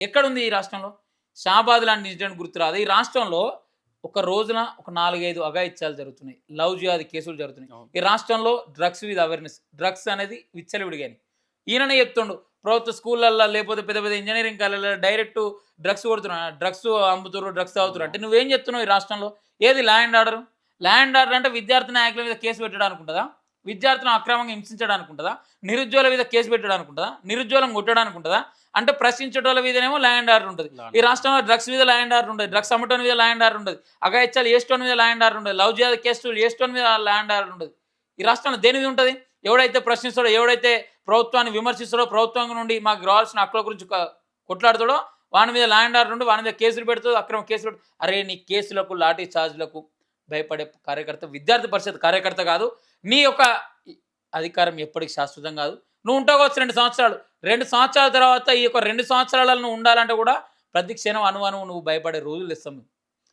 ఎక్కడుంది ఈ రాష్ట్రంలో? షాబాద్ లాంటి ఇన్సిడెంట్ గుర్తురాదు. ఈ రాష్ట్రంలో ఒక రోజున ఒక 4, 5 అఘాయిత్యాలు జరుగుతున్నాయి. లవ్ జిహాదీ కేసులు జరుగుతున్నాయి. అవును. ఈ రాష్ట్రంలో డ్రగ్స్ మీద అవేర్‌నెస్. డ్రగ్స్ అనేది విచ్చలవిడిగాని. ఈయననే చెప్తుండు. ప్రభుత్వ స్కూళ్ళల్లో లేకపోతే పెద్ద పెద్ద ఇంజినీరింగ్ కాలేజ్‌లలో డైరెక్ట్ డ్రగ్స్ కొడుతున్నారు. డ్రగ్స్ అమ్ముతుర్రు, డ్రగ్స్ తాగుతుర్రు. అంటే నువ్వేం చెప్తున్నావు ఈ రాష్ట్రంలో? ఏది law and order? Law and order అంటే విద్యార్థి నాయకుల మీద కేసు పెట్టడానికి ఉంటదా? విద్యార్థులను అక్రమంగా హింసించడానికి ఉంటదా? నిరుద్యోగుల మీద కేసు పెట్టడానికి ఉంటదా? నిరుద్యోగం కొట్టడానికి ఉంటదా? అంటే ప్రశ్నించేటోళ్ళ మీదనేమో లా అండ్ ఆర్డర్ ఉంటది. ఈ రాష్ట్రంలో డ్రగ్స్ మీద లా అండ్ ఆర్డర్ ఉండదు. డ్రగ్స్ అమ్మటం మీద లా అండ్ ఆర్డర్ ఉండదు. అఘాయిత్యాలు చేసేటోని మీద లా అండ్ ఆర్డర్ ఉండదు. లవ్ జిహాదీ కేసులు చేసేటోని మీద లా అండ్ ఆర్డర్ ఉండదు. ఈ రాష్ట్రంలో దేని మీద ఉంటది? ఎవడైతే ప్రశ్నిస్తాడో, ఎవడైతే ప్రభుత్వాన్ని విమర్శిస్తాడో, ప్రభుత్వం నుండి మాకు రావాల్సిన హక్కుల గురించి కొట్లాడుతాడో వాని మీద లా అండ్ ఆర్డర్ ఉండి వాని మీద కేసులు పెడుతుంది, అక్రమ కేసులు అరే నీ కేసులకు లాఠీ చార్జ్‌లకు భయపడే కార్యకర్త విద్యార్థి పరిషత్ కార్యకర్త కాదు. నీ యొక్క అధికారం ఎప్పటికి శాశ్వతం కాదు. నువ్వు ఉంటావు కావచ్చు 2 సంవత్సరాలు. 2 సంవత్సరాల తర్వాత ఈ యొక్క 2 సంవత్సరాలలో నువ్వు ఉండాలంటే కూడా ప్రతి క్షణం అణువణువు నువ్వు భయపడే రోజులు ఇస్తాం మేము.